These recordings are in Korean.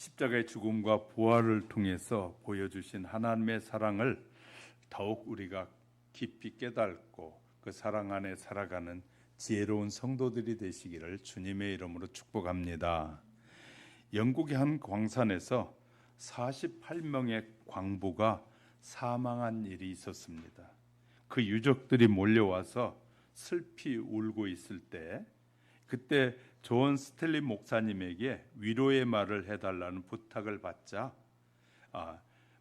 십자가의 죽음과 부활을 통해서 보여주신 하나님의 사랑을 더욱 우리가 깊이 깨닫고 그 사랑 안에 살아가는 지혜로운 성도들이 되시기를 주님의 이름으로 축복합니다. 영국의 한 광산에서 48명의 광부가 사망한 일이 있었습니다. 그 유족들이 몰려와서 슬피 울고 있을 때 그때 존 스텔리 목사님에게 위로의 말을 해달라는 부탁을 받자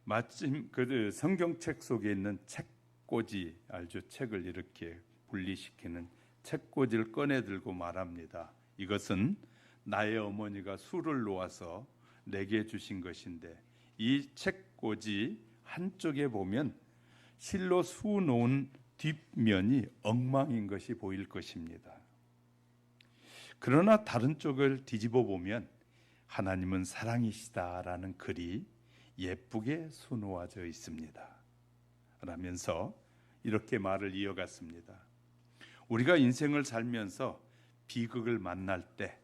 마침 그 성경책 속에 있는 책꽂이 알죠? 책을 이렇게 분리시키는 책꽂이를 꺼내 들고 말합니다. 이것은 나의 어머니가 술을 놓아서 내게 주신 것인데 이 책꽂이 한쪽에 보면 실로 수 놓은 뒷면이 엉망인 것이 보일 것입니다. 그러나 다른 쪽을 뒤집어 보면 하나님은 사랑이시다라는 글이 예쁘게 수놓아져 있습니다. 라면서 이렇게 말을 이어갔습니다. 우리가 인생을 살면서 비극을 만날 때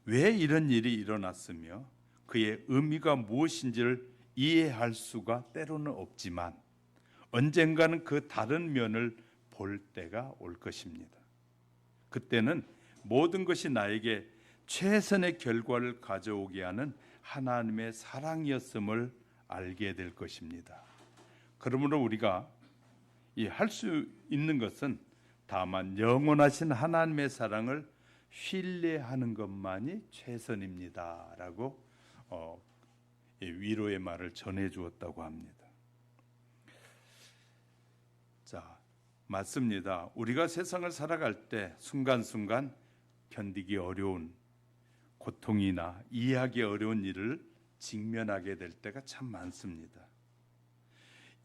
왜 이런 일이 일어났으며 그의 의미가 무엇인지를 이해할 수가 때로는 없지만 언젠가는 그 다른 면을 볼 때가 올 것입니다. 그때는 모든 것이 나에게 최선의 결과를 가져오게 하는 하나님의 사랑이었음을 알게 될 것입니다. 그러므로 우리가 할 수 있는 것은 다만 영원하신 하나님의 사랑을 신뢰하는 것만이 최선입니다. 라고 위로의 말을 전해 주었다고 합니다. 자, 맞습니다. 우리가 세상을 살아갈 때 순간순간 견디기 어려운 고통이나 이해하기 어려운 일을 직면하게 될 때가 참 많습니다.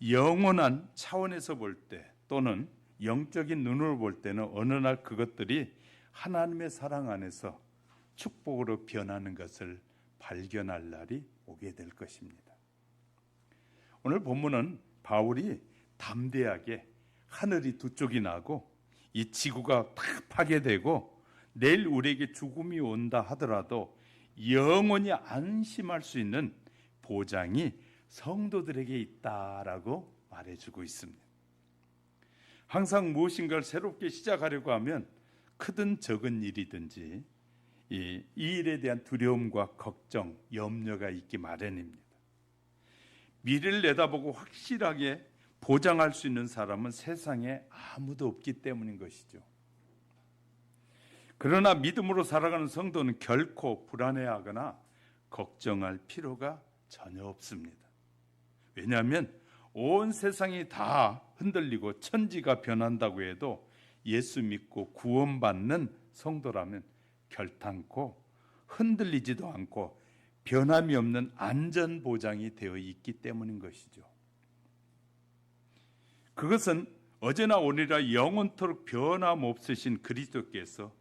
영원한 차원에서 볼 때 또는 영적인 눈으로 볼 때는 어느 날 그것들이 하나님의 사랑 안에서 축복으로 변하는 것을 발견할 날이 오게 될 것입니다. 오늘 본문은 바울이 담대하게 하늘이 두 쪽이 나고 이 지구가 다 파괴되고 내일 우리에게 죽음이 온다 하더라도 영원히 안심할 수 있는 보장이 성도들에게 있다라고 말해주고 있습니다. 항상 무엇인가를 새롭게 시작하려고 하면 크든 적은 일이든지 이 일에 대한 두려움과 걱정, 염려가 있기 마련입니다. 미래를 내다보고 확실하게 보장할 수 있는 사람은 세상에 아무도 없기 때문인 것이죠. 그러나 믿음으로 살아가는 성도는 결코 불안해하거나 걱정할 필요가 전혀 없습니다. 왜냐하면 온 세상이 다 흔들리고 천지가 변한다고 해도 예수 믿고 구원받는 성도라면 결탄코 흔들리지도 않고 변함이 없는 안전보장이 되어 있기 때문인 것이죠. 그것은 어제나 오늘이라 영원토록 변함없으신 그리스도께서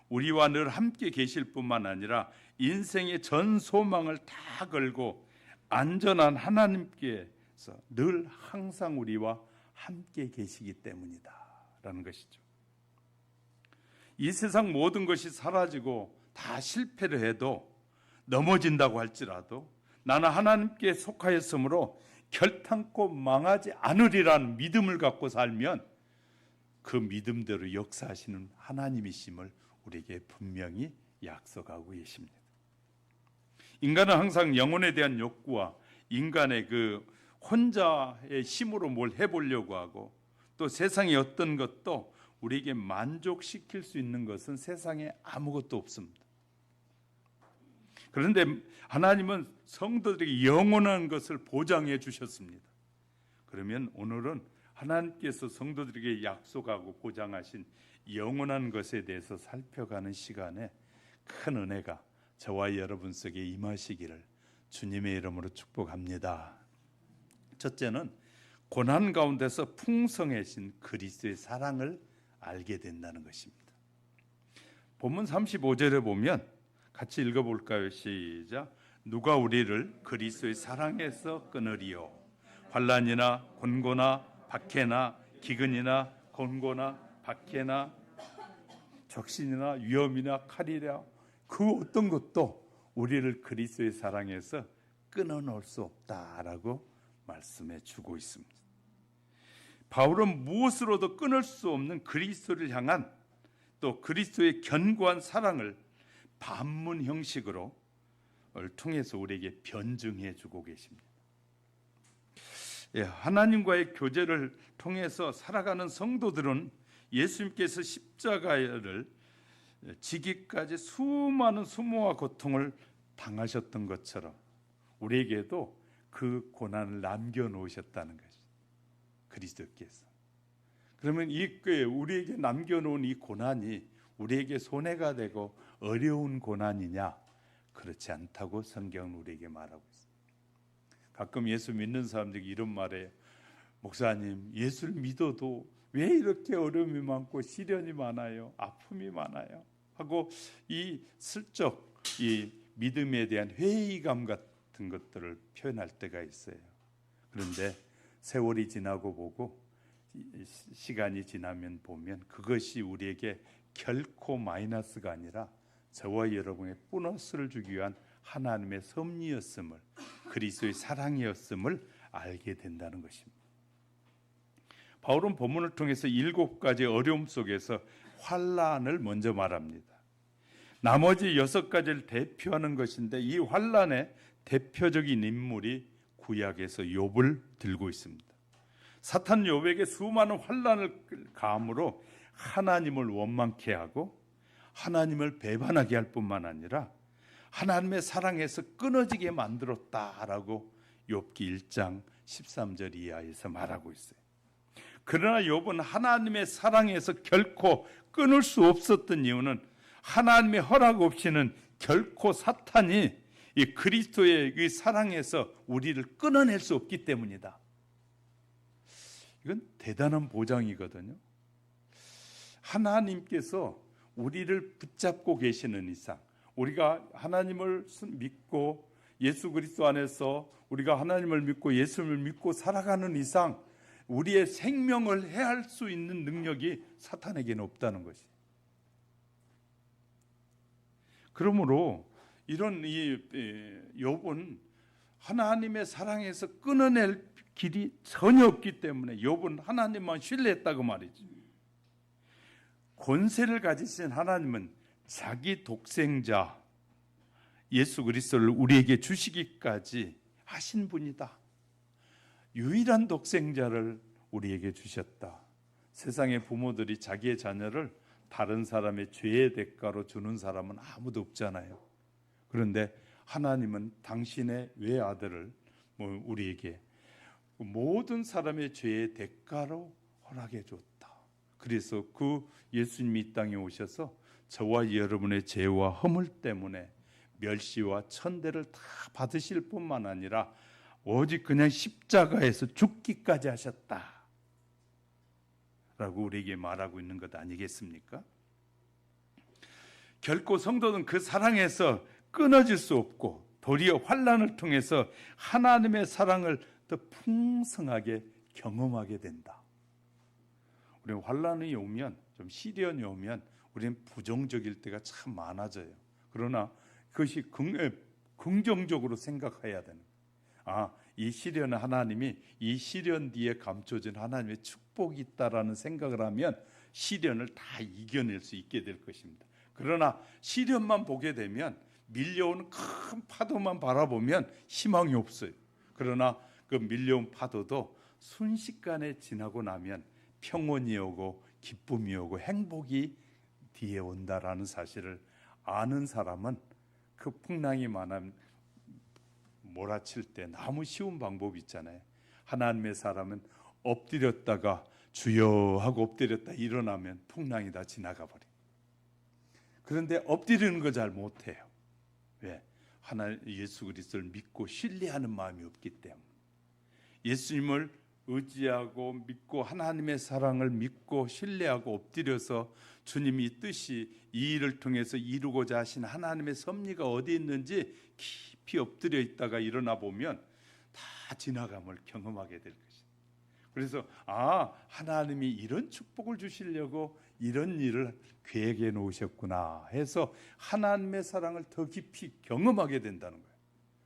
우리와 늘 함께 계실 뿐만 아니라 인생의 전 소망을 다 걸고 안전한 하나님께서 늘 항상 우리와 함께 계시기 때문이다 라는 것이죠. 이 세상 모든 것이 사라지고 다 실패를 해도 넘어진다고 할지라도 나는 하나님께 속하였으므로 결탄코 망하지 않으리라는 믿음을 갖고 살면 그 믿음대로 역사하시는 하나님이심을 우리에게 분명히 약속하고 계십니다. 인간은 항상 영혼에 대한 욕구와 인간의 그 혼자의 힘으로 뭘 해보려고 하고 또 세상의 어떤 것도 우리에게 만족시킬 수 있는 것은 세상에 아무것도 없습니다. 그런데 하나님은 성도들에게 영원한 것을 보장해 주셨습니다. 그러면 오늘은 하나님께서 성도들에게 약속하고 보장하신 영원한 것에 대해서 살펴가는 시간에 큰 은혜가 저와 여러분 속에 임하시기를 주님의 이름으로 축복합니다. 첫째는 고난 가운데서 풍성해진 그리스도의 사랑을 알게 된다는 것입니다. 본문 35절에 보면 같이 읽어볼까요? 시작. 누가 우리를 그리스도의 사랑에서 끊으리요? 환난이나 곤고나 박해나 기근이나 곤고나 박해나 적신이나 위험이나 칼이라 그 어떤 것도 우리를 그리스도의 사랑에서 끊어놓을 수 없다라고 말씀해 주고 있습니다. 바울은 무엇으로도 끊을 수 없는 그리스도를 향한 또 그리스도의 견고한 사랑을 반문 형식으로 통해서 우리에게 변증해 주고 계십니다. 하나님과의 교제를 통해서 살아가는 성도들은 예수님께서 십자가를 지기까지 수많은 수모와 고통을 당하셨던 것처럼 우리에게도 그 고난을 남겨놓으셨다는 것이죠. 그리스도께서. 그러면 우리에게 남겨놓은 이 고난이 우리에게 손해가 되고 어려운 고난이냐? 그렇지 않다고 성경은 우리에게 말하고 있습니다. 가끔 예수 믿는 사람들이 이런 말해요. 목사님, 예수를 믿어도 왜 이렇게 어려움이 많고 시련이 많아요? 아픔이 많아요? 하고 이 슬쩍 이 믿음에 대한 회의감 같은 것들을 표현할 때가 있어요. 그런데 세월이 지나고 보고 시간이 지나면 보면 그것이 우리에게 결코 마이너스가 아니라 저와 여러분의 보너스를 주기 위한 하나님의 섭리였음을, 그리스도의 사랑이었음을 알게 된다는 것입니다. 바울은 본문을 통해서 7가지 어려움 속에서 환난을 먼저 말합니다. 나머지 6가지를 대표하는 것인데 이 환난의 대표적인 인물이 구약에서 욥을 들고 있습니다. 사탄 욥에게 수많은 환난을 가함으로 하나님을 원망케 하고 하나님을 배반하게 할 뿐만 아니라 하나님의 사랑에서 끊어지게 만들었다라고 욥기 1장 13절 이하에서 말하고 있어요. 그러나 욥은 하나님의 사랑에서 결코 끊을 수 없었던 이유는 하나님의 허락 없이는 결코 사탄이 이 그리스도의 이 사랑에서 우리를 끊어낼 수 없기 때문이다. 이건 대단한 보장이거든요. 하나님께서 우리를 붙잡고 계시는 이상, 우리가 하나님을 믿고 예수 그리스도 안에서 우리가 하나님을 믿고 예수를 믿고 살아가는 이상 우리의 생명을 해할 수 있는 능력이 사탄에게는 없다는 것이. 그러므로 이런 욥은 하나님의 사랑에서 끊어낼 길이 전혀 없기 때문에 욥은 하나님만 신뢰했다고 말이죠. 권세를 가지신 하나님은 자기 독생자 예수 그리스도를 우리에게 주시기까지 하신 분이다. 유일한 독생자를 우리에게 주셨다. 세상의 부모들이 자기의 자녀를 다른 사람의 죄의 대가로 주는 사람은 아무도 없잖아요. 그런데 하나님은 당신의 외아들을 우리에게 모든 사람의 죄의 대가로 허락해 줬다. 그래서 그 예수님이 이 땅에 오셔서 저와 여러분의 죄와 허물 때문에 멸시와 천대를 다 받으실 뿐만 아니라 오직 그냥 십자가에서 죽기까지 하셨다 라고 우리에게 말하고 있는 것 아니겠습니까? 결코 성도는 그 사랑에서 끊어질 수 없고 도리어 환난을 통해서 하나님의 사랑을 더 풍성하게 경험하게 된다. 우리는 환난이 오면, 좀 시련이 오면 우리는 부정적일 때가 참 많아져요. 그러나 그것이 긍정적으로 생각해야 되는 거예요. 이 시련은 하나님이 이 시련 뒤에 감춰진 하나님의 축복이 있다라는 생각을 하면 시련을 다 이겨낼 수 있게 될 것입니다. 그러나 시련만 보게 되면 밀려오는 큰 파도만 바라보면 희망이 없어요. 그러나 그 밀려온 파도도 순식간에 지나고 나면 평온이 오고 기쁨이 오고 행복이 뒤에 온다라는 사실을 아는 사람은 그 풍랑이 많은 몰아칠 때 너무 쉬운 방법이 있잖아요. 하나님의 사람은 엎드렸다가 주여 하고 엎드렸다 일어나면 풍랑이 다 지나가 버려요. 그런데 엎드리는 거 잘 못해요. 왜? 예수 그리스도를 믿고 신뢰하는 마음이 없기 때문에. 예수님을 의지하고 믿고 하나님의 사랑을 믿고 신뢰하고 엎드려서 주님이 뜻이 이 일을 통해서 이루고자 하신 하나님의 섭리가 어디 있는지 깊이 엎드려 있다가 일어나 보면 다 지나감을 경험하게 될 것입니다. 그래서 하나님이 이런 축복을 주시려고 이런 일을 계획해 놓으셨구나 해서 하나님의 사랑을 더 깊이 경험하게 된다는 거예요.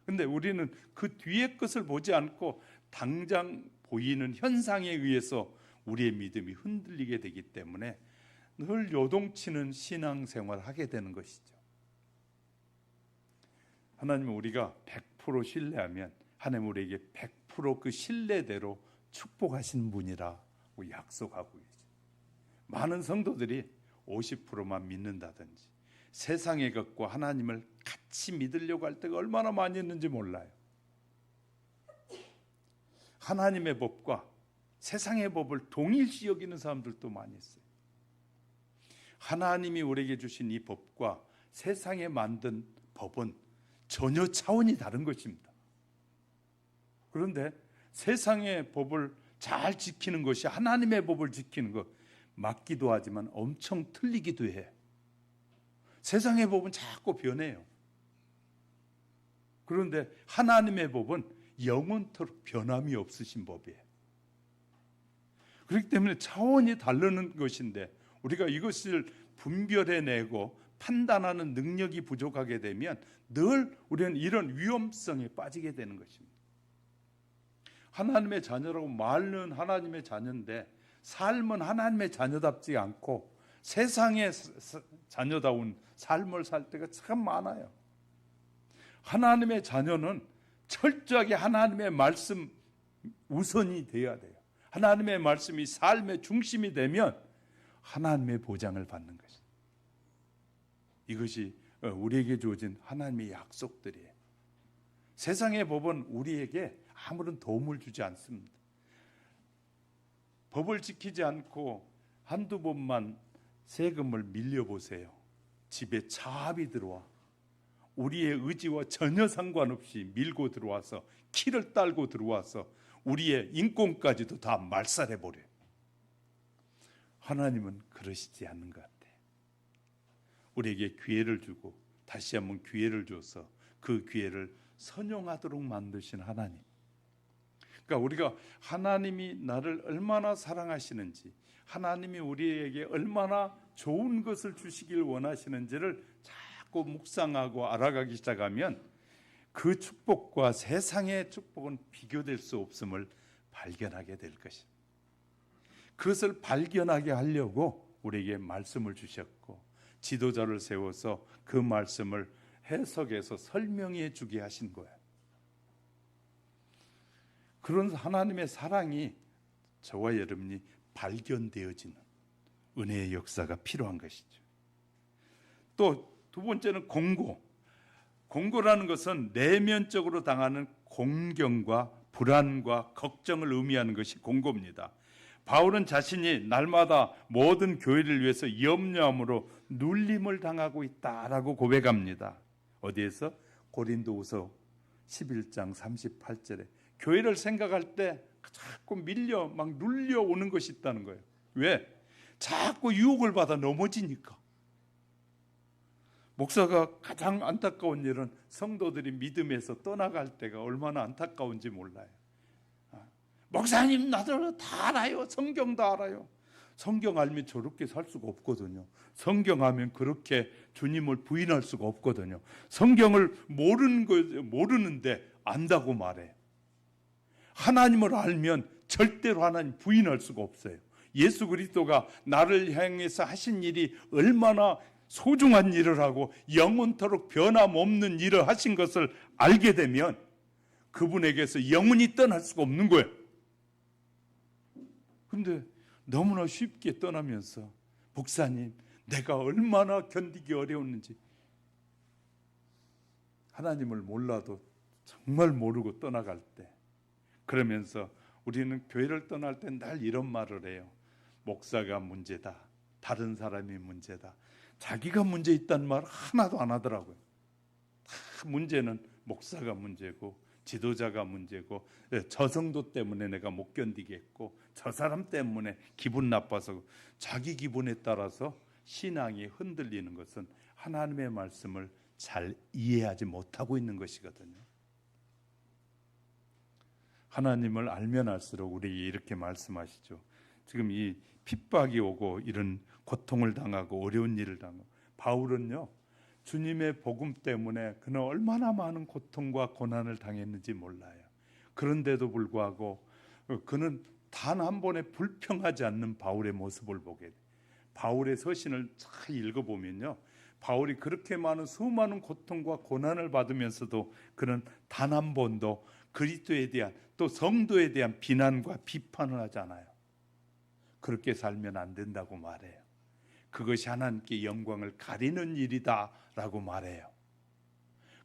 근데 우리는 그 뒤의 것을 보지 않고 당장 보이는 현상에 의해서 우리의 믿음이 흔들리게 되기 때문에 늘 요동치는 신앙생활을 하게 되는 것이죠. 하나님은 우리가 100% 신뢰하면 하나님 우리에게 100% 신뢰대로 축복하신 분이라고 약속하고 계시죠. 많은 성도들이 50%만 믿는다든지 세상의 것과 하나님을 같이 믿으려고 할 때가 얼마나 많이 있는지 몰라요. 하나님의 법과 세상의 법을 동일시 여기는 사람들도 많이 있어요. 하나님이 우리에게 주신 이 법과 세상에 만든 법은 전혀 차원이 다른 것입니다. 그런데 세상의 법을 잘 지키는 것이 하나님의 법을 지키는 것 맞기도 하지만 엄청 틀리기도 해. 세상의 법은 자꾸 변해요. 그런데 하나님의 법은 영원토록 변함이 없으신 법이에요. 그렇기 때문에 차원이 다르는 것인데 우리가 이것을 분별해내고 판단하는 능력이 부족하게 되면 늘 우리는 이런 위험성에 빠지게 되는 것입니다. 하나님의 자녀라고 말은 하나님의 자녀인데 삶은 하나님의 자녀답지 않고 세상의 자녀다운 삶을 살 때가 참 많아요. 하나님의 자녀는 철저하게 하나님의 말씀 우선이 되어야 돼요. 하나님의 말씀이 삶의 중심이 되면 하나님의 보장을 받는 것입니다. 이것이 우리에게 주어진 하나님의 약속들이에요. 세상의 법은 우리에게 아무런 도움을 주지 않습니다. 법을 지키지 않고 한두 번만 세금을 밀려보세요. 집에 차압이 들어와 우리의 의지와 전혀 상관없이 밀고 들어와서 키를 딸고 들어와서 우리의 인권까지도 다 말살해버려요. 하나님은 그러시지 않는 것 같아요. 우리에게 기회를 주고 다시 한번 기회를 줘서 그 기회를 선용하도록 만드신 하나님. 그러니까 우리가 하나님이 나를 얼마나 사랑하시는지, 하나님이 우리에게 얼마나 좋은 것을 주시길 원하시는지를 자꾸 묵상하고 알아가기 시작하면 그 축복과 세상의 축복은 비교될 수 없음을 발견하게 될 것입니다. 그것을 발견하게 하려고 우리에게 말씀을 주셨고 지도자를 세워서 그 말씀을 해석해서 설명해 주게 하신 거예요. 그런 하나님의 사랑이 저와 여러분이 발견되어지는 은혜의 역사가 필요한 것이죠. 또 두 번째는 공고. 공고라는 것은 내면적으로 당하는 공경과 불안과 걱정을 의미하는 것이 공고입니다. 바울은 자신이 날마다 모든 교회를 위해서 염려함으로 눌림을 당하고 있다라고 고백합니다. 어디에서? 고린도후서 11장 38절에 교회를 생각할 때 자꾸 밀려 막 눌려오는 것이 있다는 거예요. 왜? 자꾸 유혹을 받아 넘어지니까. 목사가 가장 안타까운 일은 성도들이 믿음에서 떠나갈 때가 얼마나 안타까운지 몰라요. 목사님 나도 다 알아요. 성경도 알아요. 성경 알면 저렇게 살 수가 없거든요. 성경 하면 그렇게 주님을 부인할 수가 없거든요. 성경을 모르는데 안다고 말해. 하나님을 알면 절대로 하나님 부인할 수가 없어요. 예수 그리스도가 나를 향해서 하신 일이 얼마나 소중한 일을 하고 영원토록 변함없는 일을 하신 것을 알게 되면 그분에게서 영원히 떠날 수가 없는 거예요. 근데 너무나 쉽게 떠나면서 목사님 내가 얼마나 견디기 어려웠는지 하나님을 몰라도 정말 모르고 떠나갈 때 그러면서 우리는 교회를 떠날 때 날 이런 말을 해요. 목사가 문제다. 다른 사람이 문제다. 자기가 문제 있다는 말 하나도 안 하더라고요. 다 문제는 목사가 문제고 지도자가 문제고 저 성도 때문에 내가 못 견디겠고 저 사람 때문에 기분 나빠서 자기 기분에 따라서 신앙이 흔들리는 것은 하나님의 말씀을 잘 이해하지 못하고 있는 것이거든요. 하나님을 알면 알수록 우리에게 이렇게 말씀하시죠. 지금 이 핍박이 오고 이런 고통을 당하고 어려운 일을 당하고, 바울은요 주님의 복음 때문에 그는 얼마나 많은 고통과 고난을 당했는지 몰라요. 그런데도 불구하고 그는 단 한 번에 불평하지 않는 바울의 모습을 보게 돼요. 바울의 서신을 잘 읽어보면요, 바울이 그렇게 많은 수많은 고통과 고난을 받으면서도 그는 단 한 번도 그리스도에 대한, 또 성도에 대한 비난과 비판을 하지 않아요. 그렇게 살면 안 된다고 말해요. 그것이 하나님께 영광을 가리는 일이다 라고 말해요.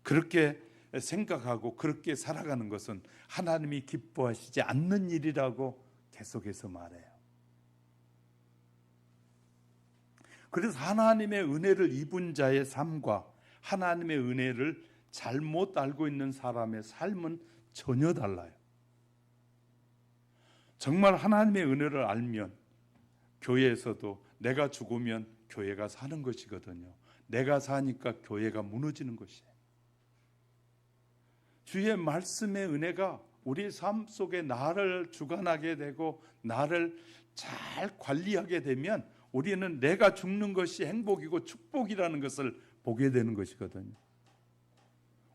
그렇게 생각하고 그렇게 살아가는 것은 하나님이 기뻐하시지 않는 일이라고 계속해서 말해요. 그래서 하나님의 은혜를 입은 자의 삶과 하나님의 은혜를 잘못 알고 있는 사람의 삶은 전혀 달라요. 정말 하나님의 은혜를 알면 교회에서도 내가 죽으면 교회가 사는 것이거든요. 내가 사니까 교회가 무너지는 것이에요. 주의 말씀의 은혜가 우리 삶 속에 나를 주관하게 되고 나를 잘 관리하게 되면 우리는 내가 죽는 것이 행복이고 축복이라는 것을 보게 되는 것이거든요.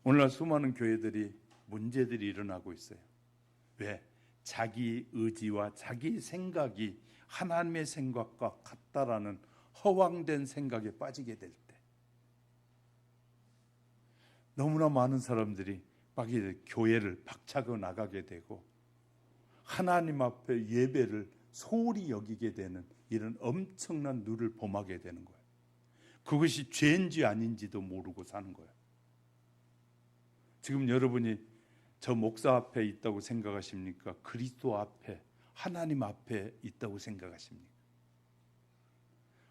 오늘날 수많은 교회들이 문제들이 일어나고 있어요. 왜? 자기 의지와 자기 생각이 하나님의 생각과 같다라는 허황된 생각에 빠지게 될 때, 너무나 많은 사람들이 교회를 박차고 나가게 되고 하나님 앞에 예배를 소홀히 여기게 되는 이런 엄청난 누를 범하게 되는 거예요. 그것이 죄인지 아닌지도 모르고 사는 거예요. 지금 여러분이 저 목사 앞에 있다고 생각하십니까? 그리스도 앞에, 하나님 앞에 있다고 생각하십니까?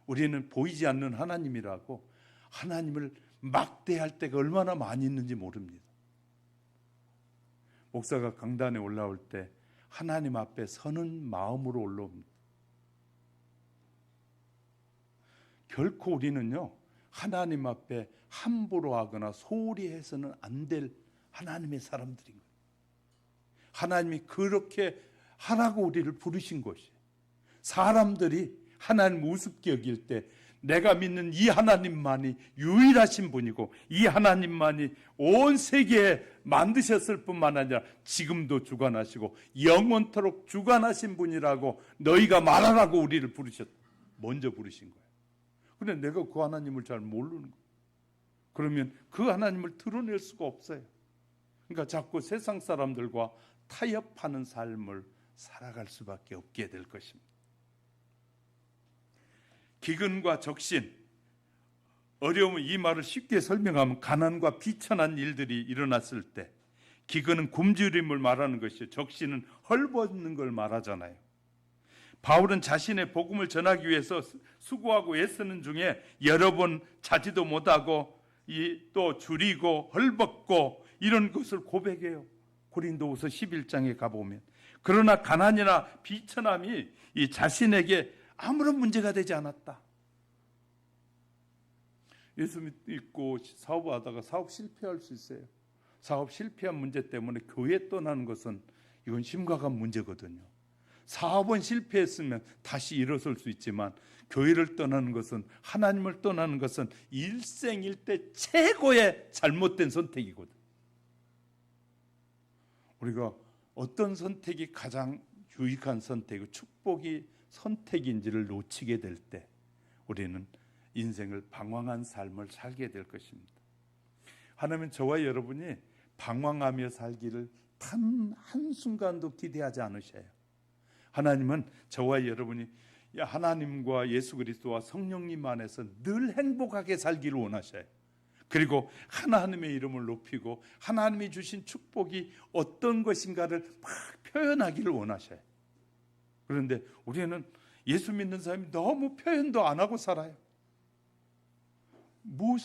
우리는 보이지 않는 하나님이라고 하나님을 막대할 때가 얼마나 많이 있는지 모릅니다. 목사가 강단에 올라올 때 하나님 앞에 서는 마음으로 올라옵니다. 결코 우리는요 하나님 앞에 함부로 하거나 소홀히 해서는 안 될 하나님의 사람들인 거예요. 하나님이 그렇게 하라고 우리를 부르신 것이에요. 사람들이 하나님 우습게 여길 때 내가 믿는 이 하나님만이 유일하신 분이고 이 하나님만이 온 세계에 만드셨을 뿐만 아니라 지금도 주관하시고 영원토록 주관하신 분이라고 너희가 말하라고 우리를 먼저 부르신 거예요. 그런데 내가 그 하나님을 잘 모르는 거예요. 그러면 그 하나님을 드러낼 수가 없어요. 그러니까 자꾸 세상 사람들과 타협하는 삶을 살아갈 수밖에 없게 될 것입니다. 기근과 적신, 어려움은, 이 말을 쉽게 설명하면 가난과 비천한 일들이 일어났을 때, 기근은 굶주림을 말하는 것이요, 적신은 헐벗는 걸 말하잖아요. 바울은 자신의 복음을 전하기 위해서 수고하고 애쓰는 중에 여러 번 자지도 못하고 또 줄이고 헐벗고 이런 것을 고백해요. 고린도후서 11장에 가보면. 그러나 가난이나 비천함이 이 자신에게 아무런 문제가 되지 않았다. 예수 믿고 사업하다가 사업 실패할 수 있어요. 사업 실패한 문제 때문에 교회 떠나는 것은 이건 심각한 문제거든요. 사업은 실패했으면 다시 일어설 수 있지만 교회를 떠나는 것은, 하나님을 떠나는 것은 일생일대 최고의 잘못된 선택이거든. 우리가 어떤 선택이 가장 유익한 선택이고 축복이 선택인지를 놓치게 될 때 우리는 인생을 방황한 삶을 살게 될 것입니다. 하나님은 저와 여러분이 방황하며 살기를 단 한순간도 기대하지 않으셔요. 하나님은 저와 여러분이 하나님과 예수 그리스도와 성령님 안에서 늘 행복하게 살기를 원하셔요. 그리고 하나님의 이름을 높이고 하나님이 주신 축복이 어떤 것인가를 막 표현하기를 원하셔요. 그런데 우리는 예수 믿는 사람이 너무 표현도 안 하고 살아요.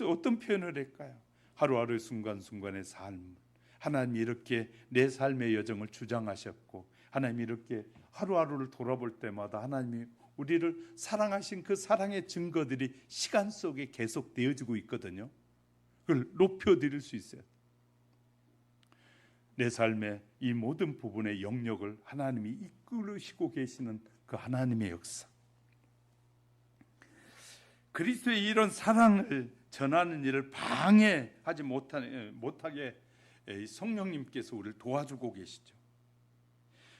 어떤 표현을 할까요? 하루하루의 순간순간의 삶, 하나님이 이렇게 내 삶의 여정을 주장하셨고 하나님이 이렇게 하루하루를 돌아볼 때마다 하나님이 우리를 사랑하신 그 사랑의 증거들이 시간 속에 계속 되어지고 있거든요. 그걸 높여드릴 수 있어요. 내 삶의 이 모든 부분의 영역을 하나님이 이끌으시고 계시는 그 하나님의 역사. 그리스도의 이런 사랑을 전하는 일을 방해하지 못하게 성령님께서 우리를 도와주고 계시죠.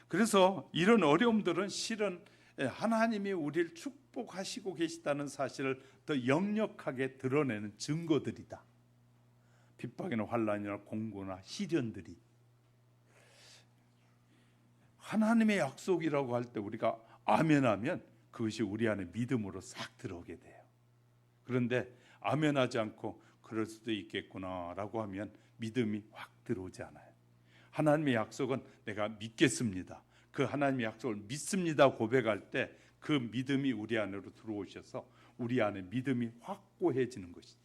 그래서 이런 어려움들은 실은 하나님이 우리를 축복하시고 계시다는 사실을 더 역력하게 드러내는 증거들이다. 핍박이나 환난이나 공고나 시련들이 하나님의 약속이라고 할 때 우리가 아멘하면 그것이 우리 안에 믿음으로 싹 들어오게 돼요. 그런데 아멘하지 않고 그럴 수도 있겠구나라고 하면 믿음이 확 들어오지 않아요. 하나님의 약속은 내가 믿겠습니다. 그 하나님의 약속을 믿습니다 고백할 때 그 믿음이 우리 안으로 들어오셔서 우리 안에 믿음이 확고해지는 것이죠.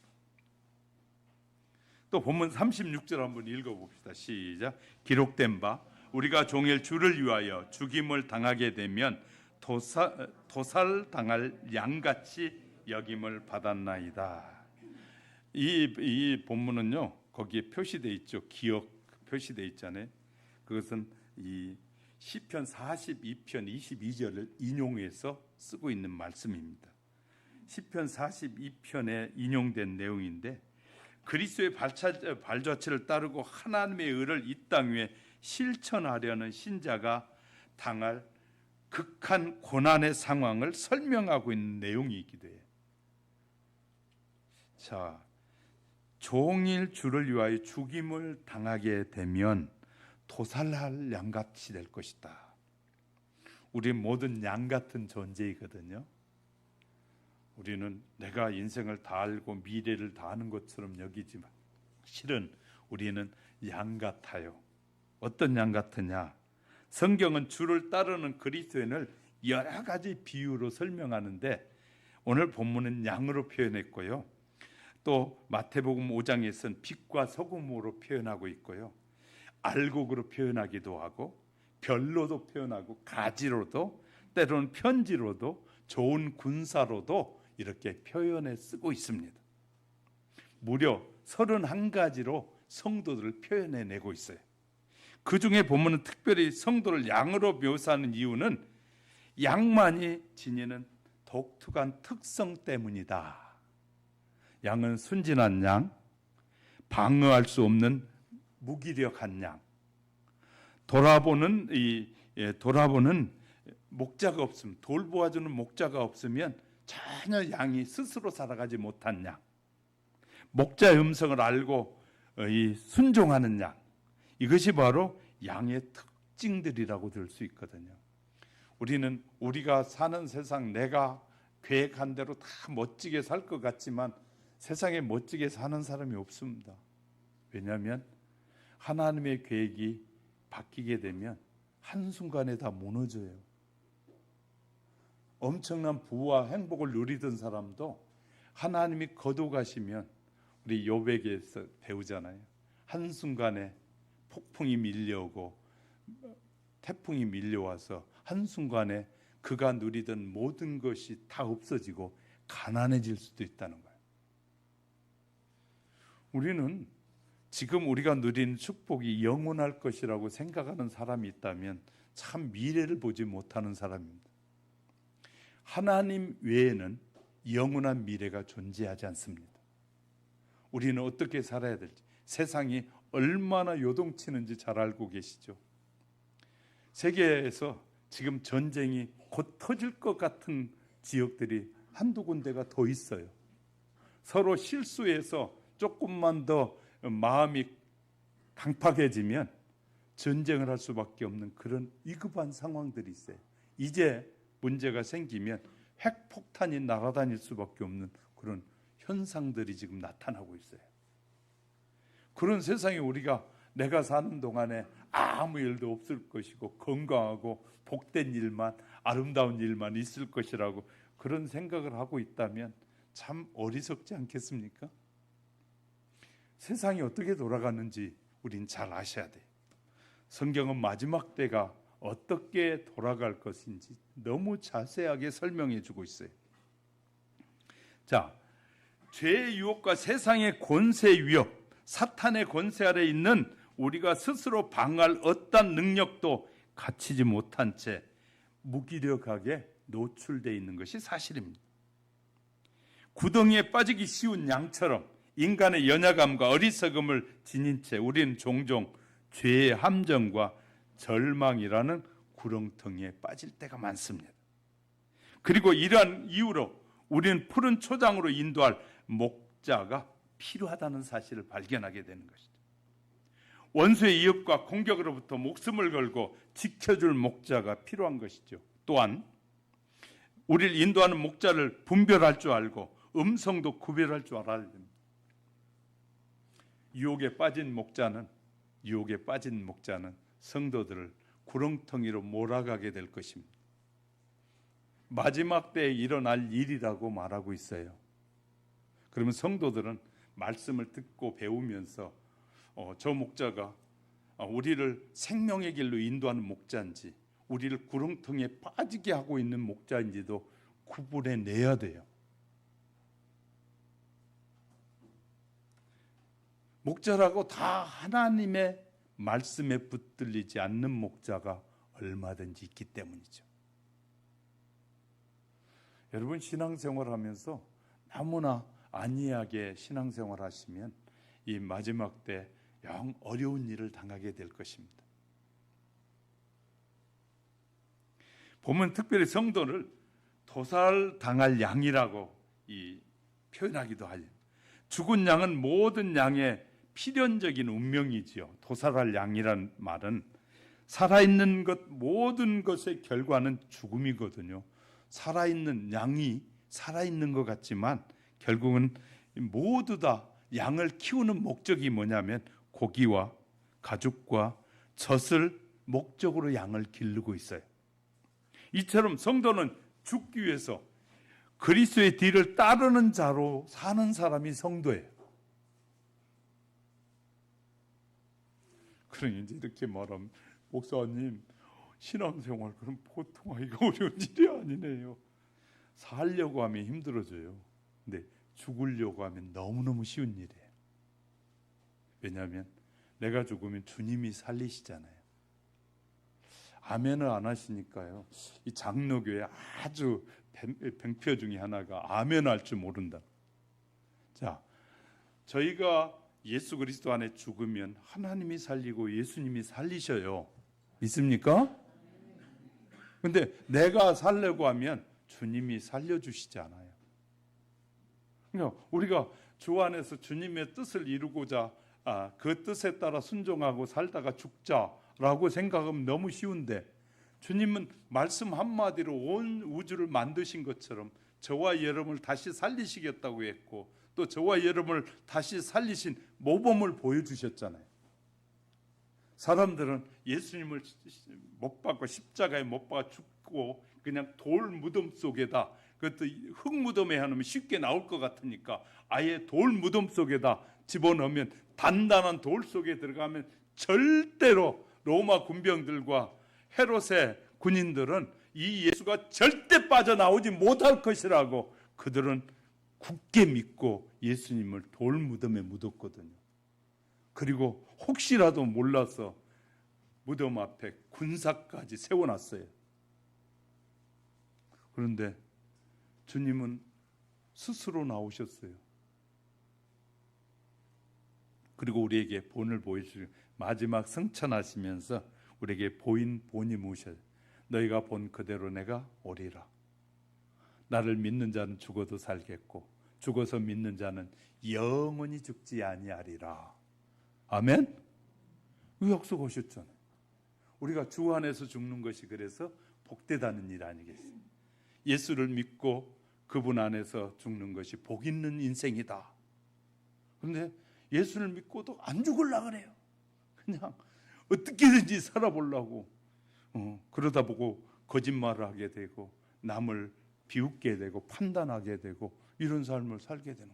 또 본문 36절 한번 읽어봅시다. 시작. 기록된 바 우리가 종일 주를 위하여 죽임을 당하게 되면 도살당할 양같이 여김을 받았나이다. 이 본문은요, 거기에 표시되어 있죠. 기억 표시되어 있잖아요. 그것은 이 시편 42편 22절을 인용해서 쓰고 있는 말씀입니다. 시편 42편에 인용된 내용인데 그리스도의 발자취를 따르고 하나님의 의를 이 땅 위에 실천하려는 신자가 당할 극한 고난의 상황을 설명하고 있는 내용이기도 해요. 자, 종일 주를 위하여 죽임을 당하게 되면 도살할 양같이 될 것이다. 우리 모든 양 같은 존재이거든요. 우리는 내가 인생을 다 알고 미래를 다 아는 것처럼 여기지만 실은 우리는 양 같아요. 어떤 양 같으냐? 성경은 주를 따르는 그리스도인을 여러 가지 비유로 설명하는데 오늘 본문은 양으로 표현했고요. 또 마태복음 5장에서는 빛과 소금으로 표현하고 있고요. 알곡으로 표현하기도 하고 별로도 표현하고 가지로도 때로는 편지로도 좋은 군사로도 이렇게 표현해 쓰고 있습니다. 무려 31가지로 성도들을 표현해내고 있어요. 그 중에 보면은 특별히 성도를 양으로 묘사하는 이유는 양만이 지니는 독특한 특성 때문이다. 양은 순진한 양, 방어할 수 없는 무기력한 양, 돌아보는 목자가 없으면, 돌보아주는 목자가 없으면 전혀 양이 스스로 살아가지 못한 양, 목자의 음성을 알고 순종하는 양, 이것이 바로 양의 특징들이라고 들 수 있거든요. 우리는 우리가 사는 세상 내가 계획한 대로 다 멋지게 살 것 같지만 세상에 멋지게 사는 사람이 없습니다. 왜냐하면 하나님의 계획이 바뀌게 되면 한순간에 다 무너져요. 엄청난 부와 행복을 누리던 사람도 하나님이 거둬가시면 우리 욥에게서 배우잖아요. 한순간에 폭풍이 밀려오고 태풍이 밀려와서 한순간에 그가 누리던 모든 것이 다 없어지고 가난해질 수도 있다는 거예요. 우리는 지금 우리가 누리는 축복이 영원할 것이라고 생각하는 사람이 있다면 참 미래를 보지 못하는 사람입니다. 하나님 외에는 영원한 미래가 존재하지 않습니다. 우리는 어떻게 살아야 될지, 세상이 얼마나 요동치는지 잘 알고 계시죠. 세계에서 지금 전쟁이 곧 터질 것 같은 지역들이 한두 군데가 더 있어요. 서로 실수해서 조금만 더 마음이 강팍해지면 전쟁을 할 수밖에 없는 그런 위급한 상황들이 있어요. 이제 문제가 생기면 핵폭탄이 날아다닐 수밖에 없는 그런 현상들이 지금 나타나고 있어요. 그런 세상에 우리가 내가 사는 동안에 아무 일도 없을 것이고 건강하고 복된 일만, 아름다운 일만 있을 것이라고 그런 생각을 하고 있다면 참 어리석지 않겠습니까? 세상이 어떻게 돌아가는지 우린 잘 아셔야 돼요. 성경은 마지막 때가 어떻게 돌아갈 것인지 너무 자세하게 설명해 주고 있어요. 자, 죄의 유혹과 세상의 권세 위협, 사탄의 권세 아래 있는 우리가 스스로 방어할 어떤 능력도 갖추지 못한 채 무기력하게 노출되어 있는 것이 사실입니다. 구덩이에 빠지기 쉬운 양처럼 인간의 연약함과 어리석음을 지닌 채 우리는 종종 죄의 함정과 절망이라는 구렁텅이에 빠질 때가 많습니다. 그리고 이러한 이유로 우리는 푸른 초장으로 인도할 목자가 필요하다는 사실을 발견하게 되는 것이죠. 원수의 위협과 공격으로부터 목숨을 걸고 지켜줄 목자가 필요한 것이죠. 또한 우리를 인도하는 목자를 분별할 줄 알고 음성도 구별할 줄 알아야 됩니다. 유혹에 빠진 목자는 성도들을 구렁텅이로 몰아가게 될 것입니다. 마지막 때에 일어날 일이라고 말하고 있어요. 그러면 성도들은 말씀을 듣고 배우면서 저 목자가 우리를 생명의 길로 인도하는 목자인지 우리를 구렁텅이에 빠지게 하고 있는 목자인지도 구분해내야 돼요. 목자라고 다 하나님의 말씀에 붙들리지 않는 목자가 얼마든지 있기 때문이죠. 여러분 신앙생활하면서 너무나 안이하게 신앙생활 하시면 이 마지막 때 영 어려운 일을 당하게 될 것입니다. 보면 특별히 성도를 도살당할 양이라고 표현하기도 하죠. 죽은 양은 모든 양의 필연적인 운명이지요. 도살할 양이란 말은 살아있는 것 모든 것의 결과는 죽음이거든요. 살아있는 양이 살아있는 것 같지만 결국은 모두 다 양을 키우는 목적이 뭐냐면 고기와 가죽과 젖을 목적으로 양을 기르고 있어요. 이처럼 성도는 죽기 위해서 그리스도의 뒤를 따르는 자로 사는 사람이 성도예요. 그러니 이제 이렇게 말하면 목사님 신앙생활 그럼 보통 하기가 어려운 일이 아니네요. 살려고 하면 힘들어져요. 근데 죽으려고 하면 너무너무 쉬운 일이에요. 왜냐하면 내가 죽으면 주님이 살리시잖아요. 아멘을 안 하시니까요. 이 장로교의 아주 병폐 중에 하나가 아멘할 줄 모른다. 자, 저희가 예수 그리스도 안에 죽으면 하나님이 살리고 예수님이 살리셔요. 믿습니까? 근데 내가 살려고 하면 주님이 살려주시지 않아요. 그러니까 우리가 주 안에서 주님의 뜻을 이루고자 그 뜻에 따라 순종하고 살다가 죽자라고 생각하면 너무 쉬운데 주님은 말씀 한마디로 온 우주를 만드신 것처럼 저와 여러분을 다시 살리시겠다고 했고 또 저와 여러분을 다시 살리신 모범을 보여주셨잖아요. 사람들은 예수님을 못 박고 십자가에 못 박아 죽고 그냥 돌 무덤 속에다 그것도 흙 무덤에 해놓으면 쉽게 나올 것 같으니까 아예 돌 무덤 속에다 집어넣으면 단단한 돌 속에 들어가면 절대로 로마 군병들과 헤롯의 군인들은 이 예수가 절대 빠져나오지 못할 것이라고 그들은 굳게 믿고 예수님을 돌 무덤에 묻었거든요. 그리고 혹시라도 몰라서 무덤 앞에 군사까지 세워놨어요. 그런데 주님은 스스로 나오셨어요. 그리고 우리에게 본을 보여주시고 마지막 승천하시면서 우리에게 보인 본이 무엇이에요? 너희가 본 그대로 내가 오리라. 나를 믿는 자는 죽어도 살겠고 죽어서 믿는 자는 영원히 죽지 아니하리라. 아멘? 이 약속하셨잖아요. 우리가 주 안에서 죽는 것이 그래서 복되다는 일 아니겠어요? 예수를 믿고 그분 안에서 죽는 것이 복 있는 인생이다. 그런데 예수를 믿고도 안 죽으려고 그래요. 그냥 어떻게든지 살아보려고 그러다 보고 거짓말을 하게 되고 남을 비웃게 되고 판단하게 되고 이런 삶을 살게 되는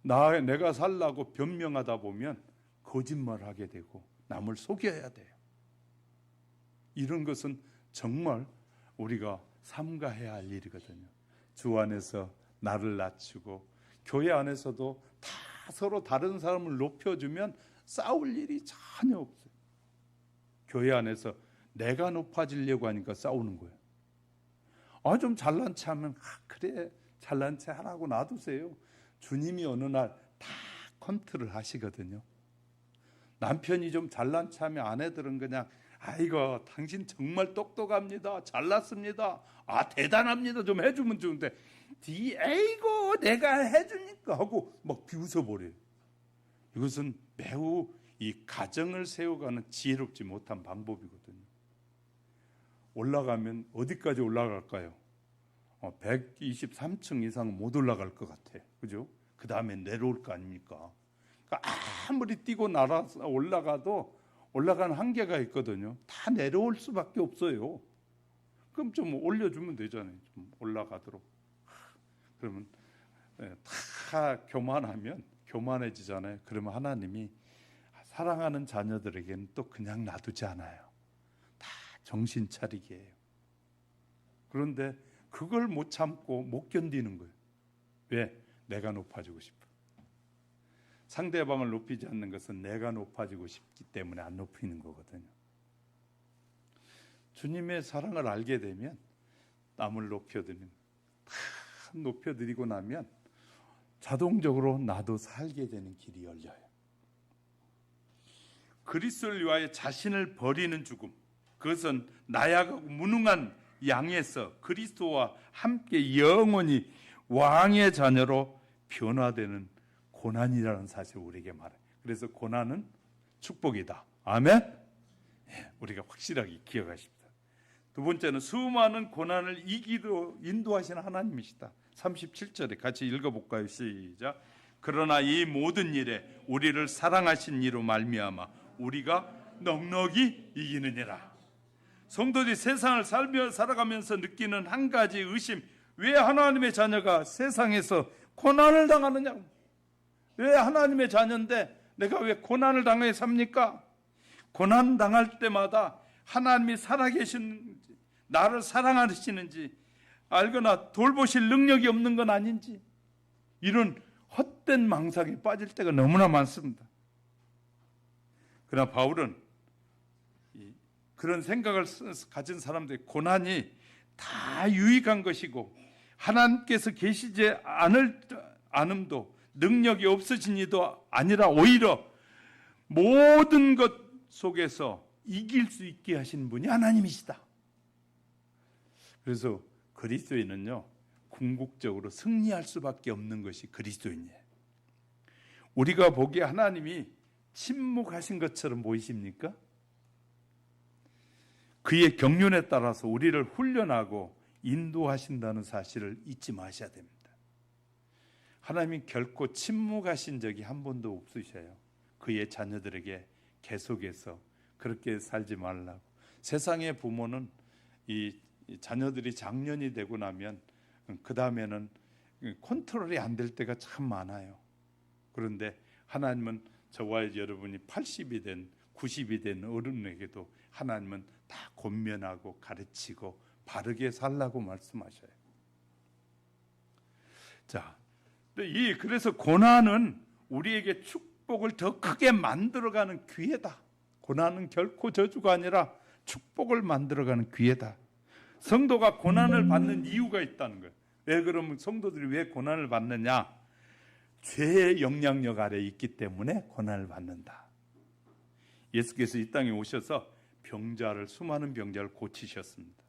거예요. 내가 살라고 변명하다 보면 거짓말을 하게 되고 남을 속여야 돼요. 이런 것은 정말 우리가 삼가해야 할 일이거든요. 주 안에서 나를 낮추고 교회 안에서도 다 서로 다른 사람을 높여주면 싸울 일이 전혀 없어요. 교회 안에서 내가 높아지려고 하니까 싸우는 거예요. 좀 잘난 체 하면 그래 잘난 체 하라고 놔두세요. 주님이 어느 날 다 컨트롤 하시거든요. 남편이 좀 잘난 체 하면 아내들은 그냥 아이고 당신 정말 똑똑합니다. 잘났습니다. 대단합니다. 좀 해주면 좋은데 에이고 내가 해주니까 하고 막 비웃어버려요. 이것은 매우 이 가정을 세워가는 지혜롭지 못한 방법이거든요. 올라가면 어디까지 올라갈까요? 123층 이상은 못 올라갈 것 같아. 그죠? 그 다음에 내려올 거 아닙니까? 그러니까 아무리 뛰고 날아서 올라가도 올라가는 한계가 있거든요. 다 내려올 수밖에 없어요. 그럼 좀 올려주면 되잖아요. 좀 올라가도록. 그러면 다 교만해지잖아요. 그러면 하나님이 사랑하는 자녀들에게는 또 그냥 놔두지 않아요. 다 정신 차리게 해요. 그런데 그걸 못 참고 못 견디는 거예요. 왜? 내가 높아지고 싶어. 상대방을 높이지 않는 것은 내가 높아지고 싶기 때문에 안 높이는 거거든요. 주님의 사랑을 알게 되면 남을 높여드리고 나면 자동적으로 나도 살게 되는 길이 열려요. 그리스도를 위하여 자신을 버리는 죽음, 그것은 나약하고 무능한 양에서 그리스도와 함께 영원히 왕의 자녀로 변화되는 고난이라는 사실을 우리에게 말해요. 그래서 고난은 축복이다. 아멘? 우리가 확실하게 기억하십시다. 두 번째는 수많은 고난을 이기로 인도하시는 하나님이시다. 37절에 같이 읽어볼까요? 시작. 그러나 이 모든 일에 우리를 사랑하신 이로 말미암아 우리가 넉넉히 이기느니라. 성도들이 세상을 살아가면서 느끼는 한 가지 의심, 왜 하나님의 자녀가 세상에서 고난을 당하느냐고. 왜 하나님의 자녀인데 내가 왜 고난을 당해 삽니까? 고난 당할 때마다 하나님이 살아계시는지, 나를 사랑하시는지 알거나 돌보실 능력이 없는 건 아닌지, 이런 헛된 망상에 빠질 때가 너무나 많습니다. 그러나 바울은 그런 생각을 가진 사람들의 고난이 다 유익한 것이고 하나님께서 계시지 않음도 능력이 없으신 이도 아니라 오히려 모든 것 속에서 이길 수 있게 하신 분이 하나님이시다. 그래서 그리스도인은요, 궁극적으로 승리할 수밖에 없는 것이 그리스도인이에요. 우리가 보기에 하나님이 침묵하신 것처럼 보이십니까? 그의 경륜에 따라서 우리를 훈련하고 인도하신다는 사실을 잊지 마셔야 됩니다. 하나님이 결코 침묵하신 적이 한 번도 없으셔요. 그의 자녀들에게 계속해서 그렇게 살지 말라고. 세상의 부모는 이 자녀들이 장년이 되고 나면 그 다음에는 컨트롤이 안 될 때가 참 많아요. 그런데 하나님은 저와 여러분이 80이 된 90이 된 어른에게도 하나님은 다 권면하고 가르치고 바르게 살라고 말씀하셔요. 자, 그래서 고난은 우리에게 축복을 더 크게 만들어가는 기회다. 고난은 결코 저주가 아니라 축복을 만들어가는 기회다. 성도가 고난을 받는 이유가 있다는 거예요. 왜 그러면 성도들이 왜 고난을 받느냐? 죄의 영향력 아래에 있기 때문에 고난을 받는다. 예수께서 이 땅에 오셔서 수많은 병자를 고치셨습니다.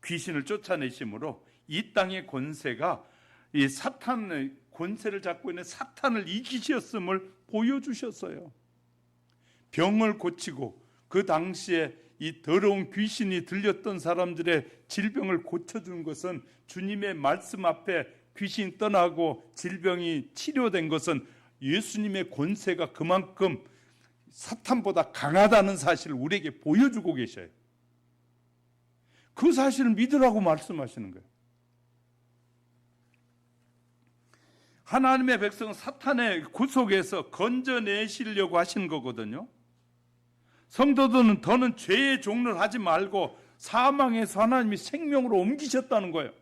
귀신을 쫓아내심으로 이 땅의 권세가 이 사탄의 권세를 잡고 있는 사탄을 이기셨음을 보여주셨어요. 병을 고치고 그 당시에 이 더러운 귀신이 들렸던 사람들의 질병을 고쳐준 것은 주님의 말씀 앞에 귀신 떠나고 질병이 치료된 것은 예수님의 권세가 그만큼 사탄보다 강하다는 사실을 우리에게 보여주고 계셔요. 그 사실을 믿으라고 말씀하시는 거예요. 하나님의 백성은 사탄의 구속에서 건져내시려고 하신 거거든요. 성도들은 더는 죄의 종로를 하지 말고 사망에서 하나님이 생명으로 옮기셨다는 거예요.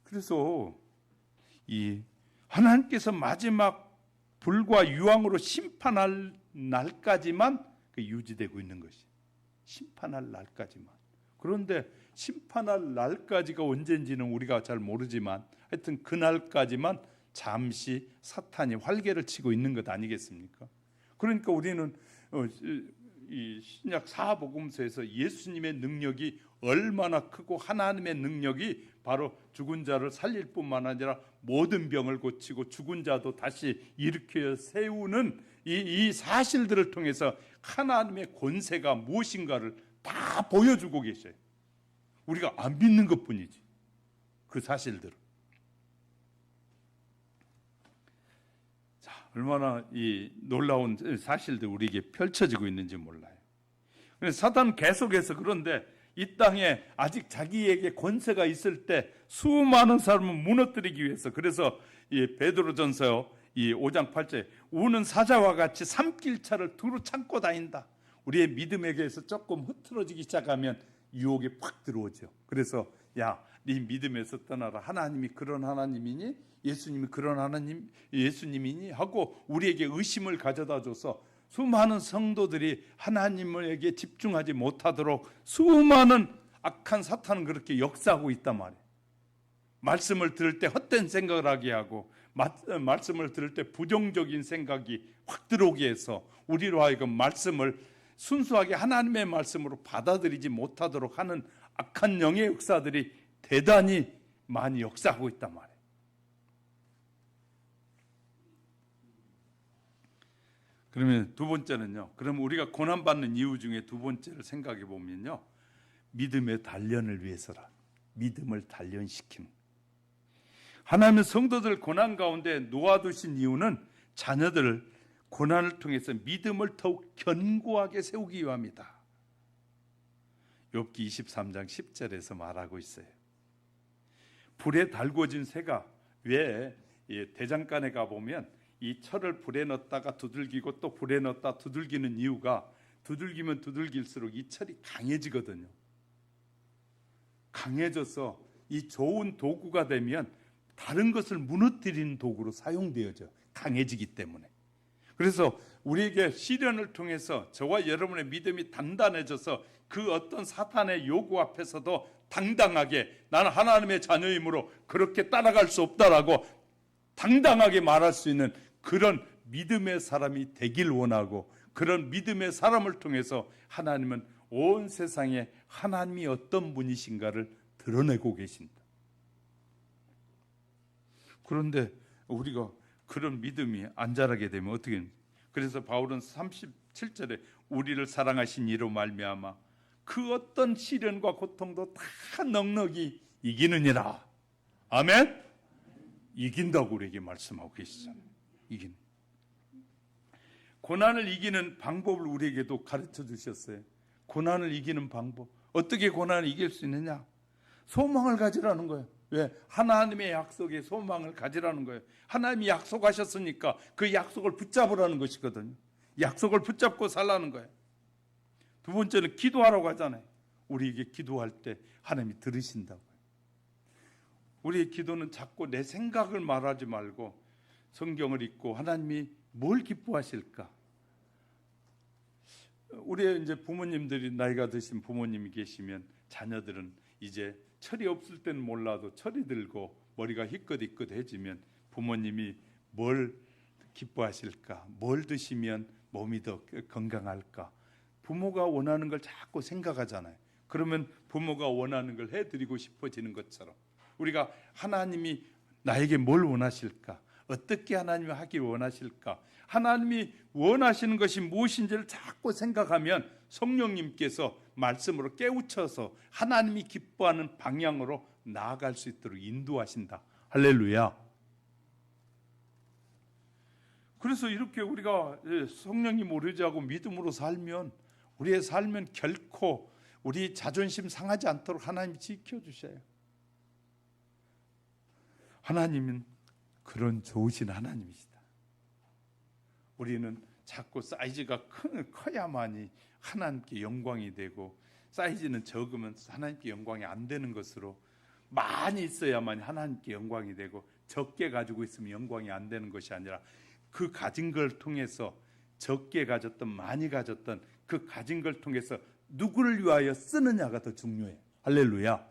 그래서 이 하나님께서 마지막 불과 유황으로 심판할 날까지만 유지되고 있는 것이, 심판할 날까지만. 그런데 심판할 날까지가 언젠지는 우리가 잘 모르지만 하여튼 그날까지만 잠시 사탄이 활개를 치고 있는 것 아니겠습니까? 그러니까 우리는 이 신약 사복음서에서 예수님의 능력이 얼마나 크고 하나님의 능력이 바로 죽은 자를 살릴 뿐만 아니라 모든 병을 고치고 죽은 자도 다시 일으켜 세우는 이 사실들을 통해서 하나님의 권세가 무엇인가를 다 보여주고 계셔요. 우리가 안 믿는 것뿐이지, 그 사실들을. 자, 얼마나 이 놀라운 사실들이 우리에게 펼쳐지고 있는지 몰라요. 그래서 사탄 계속해서, 그런데 이 땅에 아직 자기에게 권세가 있을 때 수많은 사람을 무너뜨리기 위해서, 그래서 이 베드로전서 이 5장 8절에 우는 사자와 같이 삼킬 차를 두루 참고 다닌다. 우리의 믿음에게서 조금 흐트러지기 시작하면 유혹이 팍 들어오죠. 그래서 야, 네 믿음에서 떠나라. 하나님이 그런 하나님이니? 예수님이 그런 하나님, 예수님이니? 하고 우리에게 의심을 가져다 줘서 수많은 성도들이 하나님에게 집중하지 못하도록 수많은 악한 사탄은 그렇게 역사하고 있단 말이에요. 말씀을 들을 때 헛된 생각을 하게 하고, 말씀을 들을 때 부정적인 생각이 확 들어오게 해서 우리로 하여금 말씀을 순수하게 하나님의 말씀으로 받아들이지 못하도록 하는 악한 영의 역사들이 대단히 많이 역사하고 있단 말이에요. 그러면 두 번째는요, 그럼 우리가 고난받는 이유 중에 두 번째를 생각해 보면요, 믿음의 단련을 위해서라. 믿음을 단련시키는. 하나님은 성도들 고난 가운데 놓아두신 이유는 자녀들을 고난을 통해서 믿음을 더욱 견고하게 세우기 위함이다. 욥기 23장 10절에서 말하고 있어요. 불에 달궈진 새가 왜 대장간에 가보면 이 철을 불에 넣었다가 두들기고 또 불에 넣었다 두들기는 이유가, 두들기면 두들길수록 이 철이 강해지거든요. 강해져서 이 좋은 도구가 되면 다른 것을 무너뜨리는 도구로 사용되어져, 강해지기 때문에. 그래서 우리에게 시련을 통해서 저와 여러분의 믿음이 단단해져서 그 어떤 사탄의 요구 앞에서도 당당하게 나는 하나님의 자녀이므로 그렇게 따라갈 수 없다라고 당당하게 말할 수 있는 그런 믿음의 사람이 되길 원하고, 그런 믿음의 사람을 통해서 하나님은 온 세상에 하나님이 어떤 분이신가를 드러내고 계신다. 그런데 우리가 그런 믿음이 안 자라게 되면 어떻게 됩니까? 그래서 바울은 37절에 우리를 사랑하신 이로 말미암아 그 어떤 시련과 고통도 다 넉넉히 이기느니라. 아멘? 이긴다고 우리에게 말씀하고 계시잖아요. 이기는. 고난을 이기는 방법을 우리에게도 가르쳐 주셨어요. 고난을 이기는 방법. 어떻게 고난을 이길 수 있느냐? 소망을 가지라는 거예요. 왜? 하나님의 약속에 소망을 가지라는 거예요. 하나님이 약속하셨으니까 그 약속을 붙잡으라는 것이거든요. 약속을 붙잡고 살라는 거예요. 두 번째는 기도하라고 하잖아요. 우리에게 기도할 때 하나님이 들으신다고요. 우리의 기도는 자꾸 내 생각을 말하지 말고 성경을 읽고 하나님이 뭘 기뻐하실까? 우리의 이제 부모님들이, 나이가 드신 부모님이 계시면 자녀들은 이제 철이 없을 때는 몰라도 철이 들고 머리가 희끗희끗해지면 부모님이 뭘 기뻐하실까? 뭘 드시면 몸이 더 건강할까? 부모가 원하는 걸 자꾸 생각하잖아요. 그러면 부모가 원하는 걸 해드리고 싶어지는 것처럼 우리가 하나님이 나에게 뭘 원하실까? 어떻게 하나님이 하기 원하실까? 하나님이 원하시는 것이 무엇인지를 자꾸 생각하면 성령님께서 말씀으로 깨우쳐서 하나님이 기뻐하는 방향으로 나아갈 수 있도록 인도하신다. 할렐루야. 그래서 이렇게 우리가 성령님 의지하고 믿음으로 살면, 우리의 삶은 결코 우리 자존심 상하지 않도록 하나님이 지켜주셔요. 하나님은 그런 좋으신 하나님이시다. 우리는 자꾸 사이즈가 커야만이 하나님께 영광이 되고, 사이즈는 적으면 하나님께 영광이 안 되는 것으로 많이 있어야만 하나님께 영광이 되고 적게 가지고 있으면 영광이 안 되는 것이 아니라 그 가진 걸 통해서 적게 가졌던 많이 가졌던 그 가진 걸 통해서 누구를 위하여 쓰느냐가 더 중요해. 할렐루야.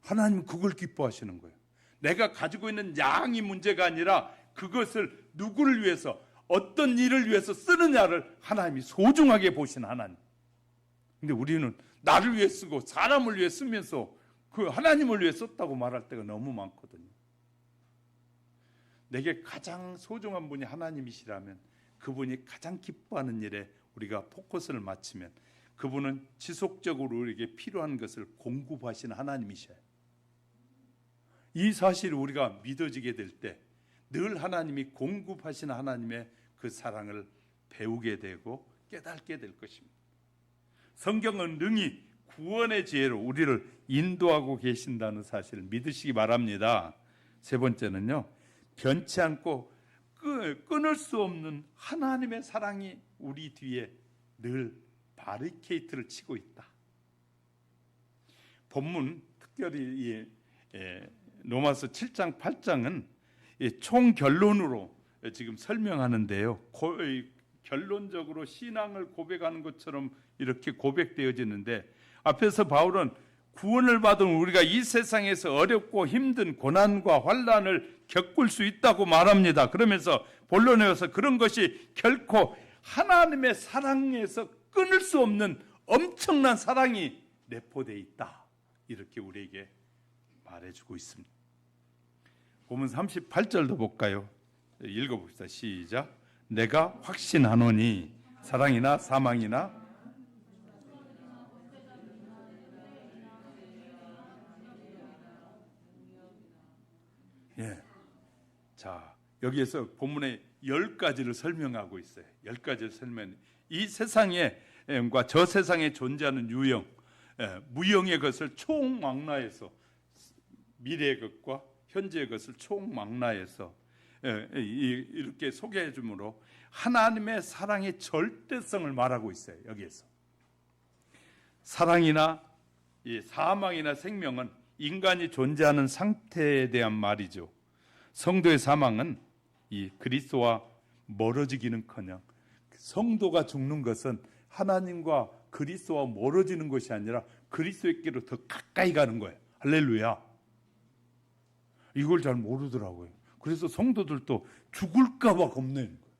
하나님은 그걸 기뻐하시는 거예요. 내가 가지고 있는 양이 문제가 아니라 그것을 누구를 위해서 어떤 일을 위해서 쓰느냐를 하나님이 소중하게 보신 하나님. 근데 우리는 나를 위해 쓰고 사람을 위해 쓰면서 그 하나님을 위해 썼다고 말할 때가 너무 많거든요. 내게 가장 소중한 분이 하나님이시라면 그분이 가장 기뻐하는 일에 우리가 포커스를 맞추면 그분은 지속적으로 우리에게 필요한 것을 공급하시는 하나님이셔요. 이 사실을 우리가 믿어지게 될 때 늘 하나님이 공급하시는 하나님의 그 사랑을 배우게 되고 깨닫게 될 것입니다. 성경은 능히 구원의 지혜로 우리를 인도하고 계신다는 사실을 믿으시기 바랍니다. 세 번째는요, 변치 않고 끊을 수 없는 하나님의 사랑이 우리 뒤에 늘 바리케이트를 치고 있다. 본문 특별히 로마서 7장 8장은 총 결론으로 지금 설명하는데요. 결론적으로 신앙을 고백하는 것처럼 이렇게 고백되어지는데 앞에서 바울은 구원을 받은 우리가 이 세상에서 어렵고 힘든 고난과 환난을 겪을 수 있다고 말합니다. 그러면서 본론에 와서 그런 것이 결코 하나님의 사랑에서 끊을 수 없는 엄청난 사랑이 내포되어 있다. 이렇게 우리에게 말해주고 있습니다. 보면 38절도 볼까요? 읽어봅시다. 시작. 내가 확신하노니 사랑이나 사망이나 자, 여기에서 본문에 10가지를 설명하고 있어요. 10가지를 설명. 이 세상과 저 세상에 존재하는 유형, 무형의 것을 총망라해서 미래의 것과 현재의 것을 총망라해서 이렇게 소개해 주므로 하나님의 사랑의 절대성을 말하고 있어요. 여기에서 사랑이나 사망이나 생명은 인간이 존재하는 상태에 대한 말이죠. 성도의 사망은 이 그리스도와 멀어지기는커녕 성도가 죽는 것은 하나님과 그리스도와 멀어지는 것이 아니라 그리스도에게로 더 가까이 가는 거예요. 할렐루야. 이걸 잘 모르더라고요. 그래서 성도들도 죽을까 봐 겁내는 거예요.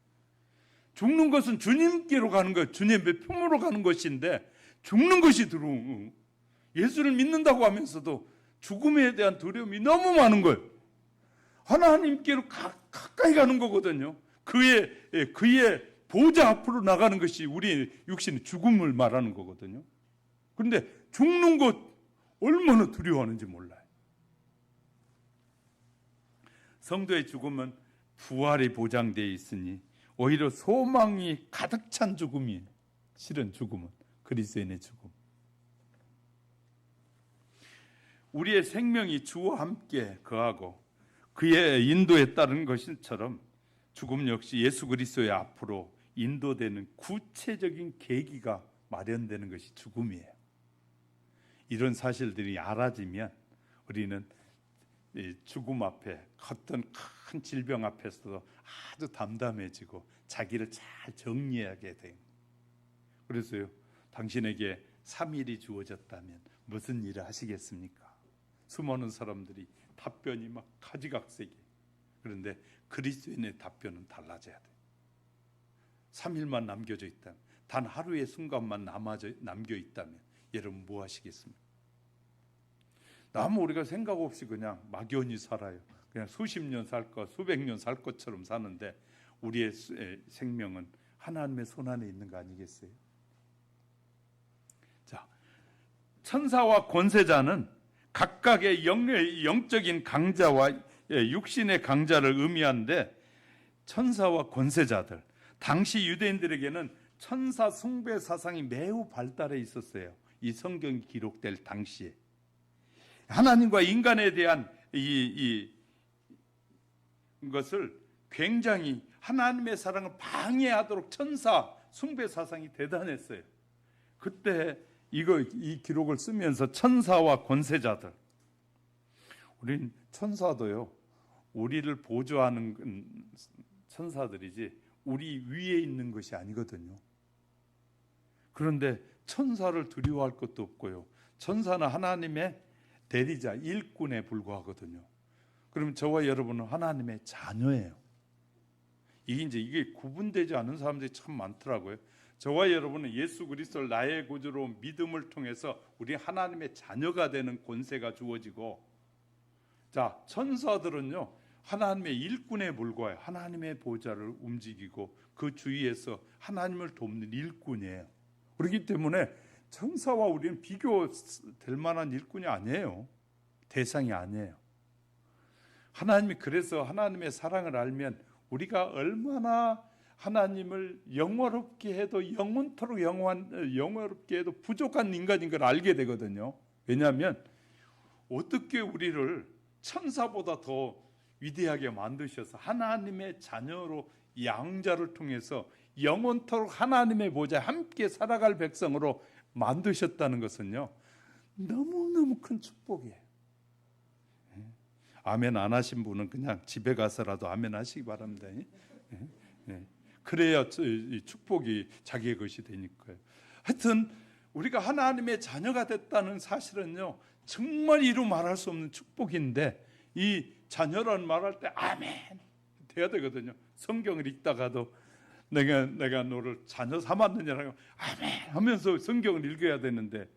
죽는 것은 주님께로 가는 거예요. 주님의 품으로 가는 것인데 죽는 것이 두려운, 예수를 믿는다고 하면서도 죽음에 대한 두려움이 너무 많은 거예요. 하나님께로 가까이 가는 거거든요. 그의 보좌 앞으로 나가는 것이 우리의 육신의 죽음을 말하는 거거든요. 그런데 죽는 것 얼마나 두려워하는지 몰라요. 성도의 죽음은 부활이 보장되어 있으니 오히려 소망이 가득 찬 죽음이에요. 실은 죽음은 그리스도인의 죽음. 우리의 생명이 주와 함께 거하고 그의 인도에 따른 것처럼 죽음 역시 예수 그리스도의 앞으로 인도되는 구체적인 계기가 마련되는 것이 죽음이에요. 이런 사실들이 알아지면 우리는 죽음 앞에 어떤 큰 질병 앞에서도 아주 담담해지고 자기를 잘 정리하게 돼요. 그래서요, 당신에게 3일이 주어졌다면 무슨 일을 하시겠습니까? 수많은 사람들이 답변이 막 가지각색이. 그런데 그리스도인의 답변은 달라져야 돼요. 3일만 남겨져 있다면, 단 하루의 순간만 남겨 있다면 여러분 뭐 하시겠습니까? 너무 우리가 생각 없이 그냥 막연히 살아요. 그냥 수십 년 살 것, 수백 년 살 것처럼 사는데 우리의 생명은 하나님의 손 안에 있는 거 아니겠어요? 자, 천사와 권세자는 각각의 영적인 강자와 육신의 강자를 의미하는데, 천사와 권세자들, 당시 유대인들에게는 천사 숭배 사상이 매우 발달해 있었어요. 이 성경이 기록될 당시에 하나님과 인간에 대한 이것을 굉장히 하나님의 사랑을 방해하도록 천사 숭배 사상이 대단했어요. 그때 이 기록을 쓰면서 천사와 권세자들, 우린 천사도요, 우리를 보조하는 천사들이지 우리 위에 있는 것이 아니거든요. 그런데 천사를 두려워할 것도 없고요, 천사는 하나님의 대리자, 일꾼에 불과하거든요. 그러면 저와 여러분은 하나님의 자녀예요. 이게 구분되지 않은 사람들이 참 많더라고요. 저와 여러분은 예수 그리스도를 나의 구주로 믿음을 통해서 우리 하나님의 자녀가 되는 권세가 주어지고, 자, 천사들은요 하나님의 일꾼에 불과해요. 하나님의 보좌를 움직이고 그 주위에서 하나님을 돕는 일꾼이에요. 그렇기 때문에 천사와 우리는 비교될 만한 일꾼이 아니에요. 대상이 아니에요. 하나님이 그래서 하나님의 사랑을 알면 우리가 얼마나 하나님을 영원롭게 해도 영원토록 영원롭게 해도 부족한 인간인 걸 알게 되거든요. 왜냐하면 어떻게 우리를 천사보다 더 위대하게 만드셔서 하나님의 자녀로 양자를 통해서 영원토록 하나님의 보좌에 함께 살아갈 백성으로 만드셨다는 것은요, 너무너무 큰 축복이에요. 아멘 안 하신 분은 그냥 집에 가서라도 아멘 하시기 바랍니다. 그래야 이 축복이 자기의 것이 되니까요. 하여튼 우리가 하나님의 자녀가 됐다는 사실은요, 정말 이루 말할 수 없는 축복인데, 이 자녀라는 말할 때 아멘 돼야 되거든요. 성경을 읽다가도 내가 너를 자녀 삼았느냐라고 아멘 하면서 성경을 읽어야 되는데,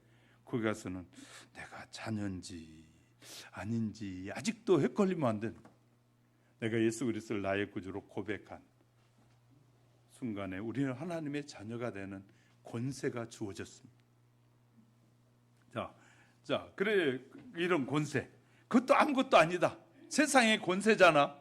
거기 가서는 내가 자녀인지 아닌지 아직도 헷갈리면 안 되는, 내가 예수 그리스도를 나의 구주로 고백한 순간에 우리는 하나님의 자녀가 되는 권세가 주어졌습니다. 자, 그래, 이런 권세, 그것도 아무것도 아니다. 세상의 권세잖아.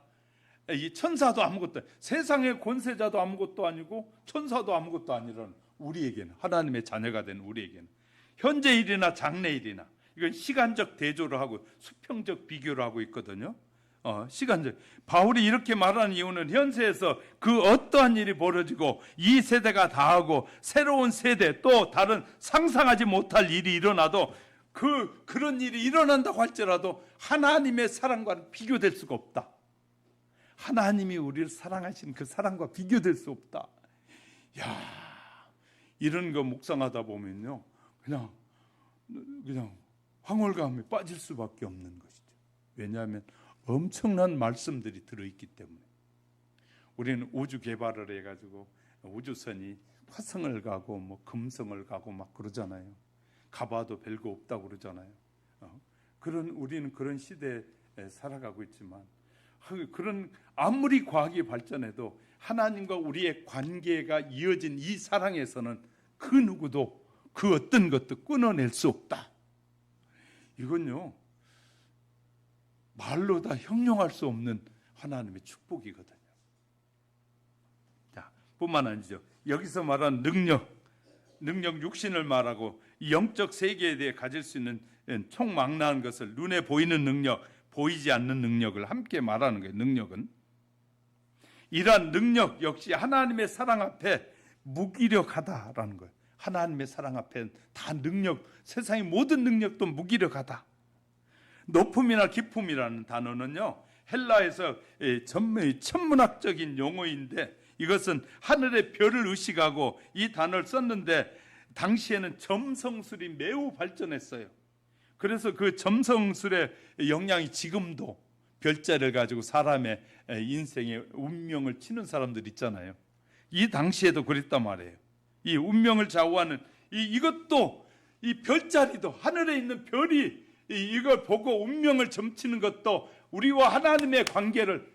이 천사도 아무것도, 세상의 권세자도 아무것도 아니고 천사도 아무것도 아니라는 우리에게는, 하나님의 자녀가 된 우리에게는 현재 일이나 장래 일이나, 이건 시간적 대조를 하고 수평적 비교를 하고 있거든요. 시간적. 바울이 이렇게 말하는 이유는 현세에서 그 어떠한 일이 벌어지고 이 세대가 다하고 새로운 세대, 또 다른 상상하지 못할 일이 일어나도 그런 일이 일어난다고 할지라도 하나님의 사랑과는 비교될 수가 없다. 하나님이 우리를 사랑하신 그 사랑과 비교될 수 없다. 이런 거 묵상하다 보면요, 그냥 황홀감에 빠질 수밖에 없는 것이죠. 왜냐하면 엄청난 말씀들이 들어있기 때문에. 우리는 우주 개발을 해가지고 우주선이 화성을 가고 뭐 금성을 가고 막 그러잖아요. 가봐도 별거 없다고 그러잖아요. 우리는 그런 시대에 살아가고 있지만, 그런 아무리 과학이 발전해도 하나님과 우리의 관계가 이어진 이 사랑에서는 그 누구도 그 어떤 것도 끊어낼 수 없다. 이건요, 말로 다 형용할 수 없는 하나님의 축복이거든요. 자, 뿐만 아니죠. 여기서 말한 능력 육신을 말하고 영적 세계에 대해 가질 수 있는 총망라한 것을, 눈에 보이는 능력, 보이지 않는 능력을 함께 말하는 거예요. 능력은, 이러한 능력 역시 하나님의 사랑 앞에 무기력하다라는 거예요. 하나님의 사랑 앞에 다 능력, 세상의 모든 능력도 무기력하다. 높음이나 깊음이라는 단어는요, 헬라에서 천문학적인 용어인데, 이것은 하늘의 별을 의식하고 이 단어를 썼는데, 당시에는 점성술이 매우 발전했어요. 그래서 그 점성술의 영향이 지금도 별자를 가지고 사람의 인생의 운명을 치는 사람들 있잖아요. 이 당시에도 그랬단 말이에요. 이 운명을 좌우하는 이것도, 이 별자리도, 하늘에 있는 별이 이걸 보고 운명을 점치는 것도 우리와 하나님의 관계를,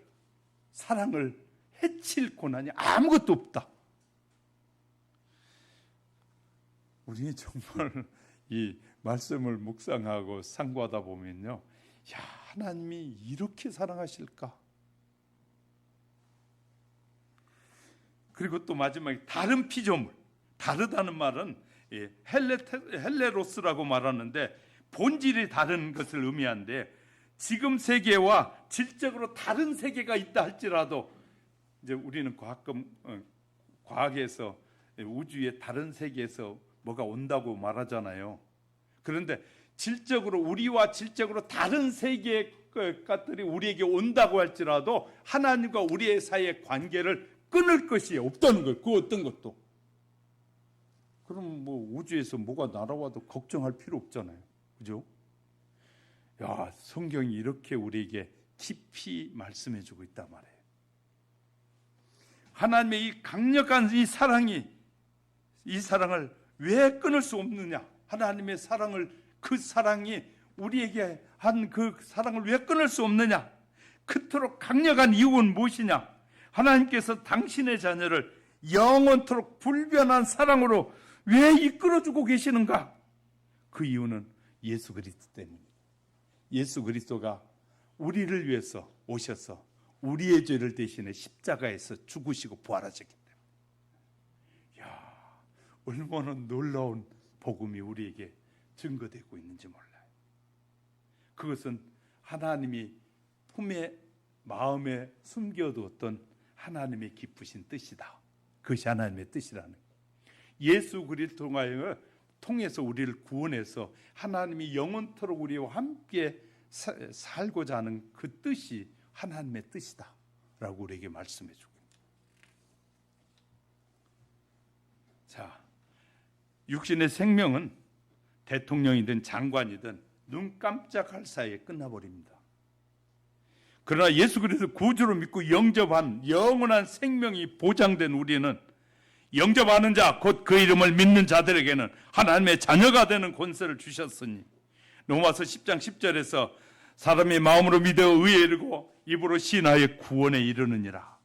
사랑을 해칠 고난이 아무것도 없다. 우리 정말 이 말씀을 묵상하고 상고하다 보면요, 하나님이 이렇게 사랑하실까? 그리고 또 마지막에 다른 피조물, 다르다는 말은 헬레로스라고 말하는데 본질이 다른 것을 의미하는데, 지금 세계와 질적으로 다른 세계가 있다 할지라도, 이제 우리는 과학에서 우주의 다른 세계에서 뭐가 온다고 말하잖아요. 그런데 질적으로, 우리와 질적으로 다른 세계에 것들이 우리에게 온다고 할지라도 하나님과 우리의 사이의 관계를 끊을 것이 없다는 거예요. 그 어떤 것도. 그럼 뭐 우주에서 뭐가 날아와도 걱정할 필요 없잖아요. 그죠? 야, 성경이 이렇게 우리에게 깊이 말씀해 주고 있단 말이에요. 하나님의 이 강력한 이 사랑을 왜 끊을 수 없느냐? 하나님의 사랑을, 그 사랑이 우리에게 한 그 사랑을 왜 끊을 수 없느냐? 그토록 강력한 이유는 무엇이냐? 하나님께서 당신의 자녀를 영원토록 불변한 사랑으로 왜 이끌어주고 계시는가? 그 이유는 예수 그리스도 때문입니다. 예수 그리스도가 우리를 위해서 오셔서 우리의 죄를 대신해 십자가에서 죽으시고 부활하셨기 때문에, 야, 얼마나 놀라운 복음이 우리에게 증거되고 있는지 몰라요. 그것은 하나님이 품에, 마음에 숨겨두었던 하나님의 기쁘신 뜻이다. 그것이 하나님의 뜻이라는 거예요. 예수 그리스도를 통해서 우리를 구원해서 하나님이 영원토록 우리와 함께 살고자 하는 그 뜻이 하나님의 뜻이다 라고 우리에게 말씀해 주고, 자, 육신의 생명은 대통령이든 장관이든 눈 깜짝할 사이에 끝나버립니다. 그러나 예수 그리스도 구주로 믿고 영접한 영원한 생명이 보장된 우리는, 영접하는 자, 곧 그 이름을 믿는 자들에게는 하나님의 자녀가 되는 권세를 주셨으니, 로마서 10장 10절에서 사람이 마음으로 믿어 의에 이르고 입으로 신하여 구원에 이르느니라.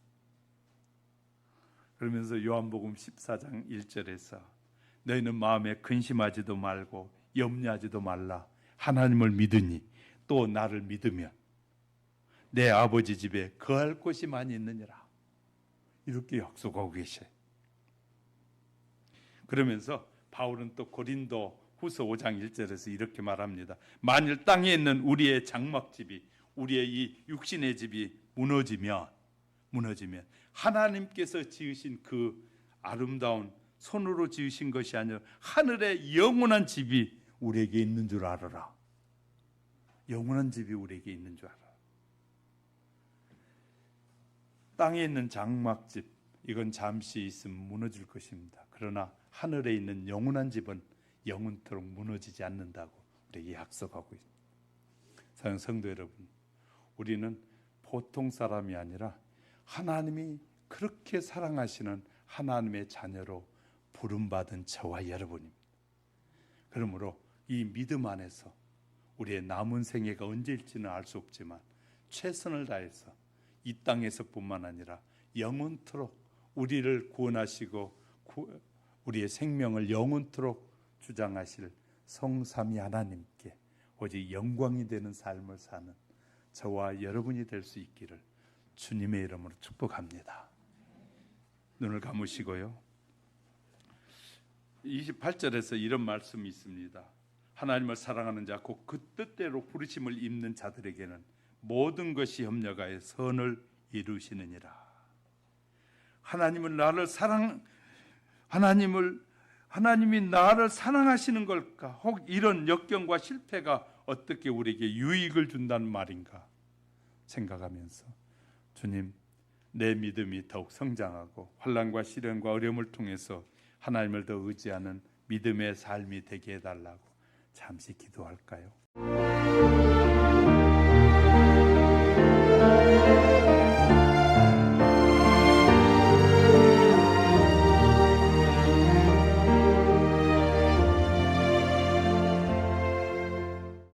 그러면서 요한복음 14장 1절에서 너희는 마음에 근심하지도 말고 염려하지도 말라. 하나님을 믿으니 또 나를 믿으면 내 아버지 집에 거할 곳이 많이 있느니라. 이렇게 약속하고 계셔요. 그러면서 바울은 또 고린도 후서 5장 1절에서 이렇게 말합니다. 만일 땅에 있는 우리의 장막집이, 우리의 이 육신의 집이 무너지면 하나님께서 지으신 그 아름다운 손으로 지으신 것이 아니라 하늘의 영원한 집이 우리에게 있는 줄 알아라. 영원한 집이 우리에게 있는 줄 알아라. 땅에 있는 장막집, 이건 잠시 있으면 무너질 것입니다. 그러나 하늘에 있는 영원한 집은 영원토록 무너지지 않는다고 우리에게 약속하고 있습니다. 사랑하는 성도 여러분, 우리는 보통 사람이 아니라 하나님이 그렇게 사랑하시는 하나님의 자녀로 부름받은 저와 여러분입니다. 그러므로 이 믿음 안에서 우리의 남은 생애가 언제일지는 알 수 없지만 최선을 다해서 이 땅에서뿐만 아니라 영원토록 우리를 구원하시고 우리의 생명을 영원토록 주장하실 성삼위 하나님께 오직 영광이 되는 삶을 사는 저와 여러분이 될 수 있기를 주님의 이름으로 축복합니다. 눈을 감으시고요. 28절에서 이런 말씀이 있습니다. 하나님을 사랑하는 자, 곧 그 뜻대로 부르심을 입는 자들에게는 모든 것이 협력하여 선을 이루시느니라. 하나님이 나를 사랑하시는 걸까? 혹 이런 역경과 실패가 어떻게 우리에게 유익을 준다는 말인가 생각하면서, 주님, 내 믿음이 더욱 성장하고 환난과 시련과 어려움을 통해서 하나님을 더 의지하는 믿음의 삶이 되게 해달라고 잠시 기도할까요?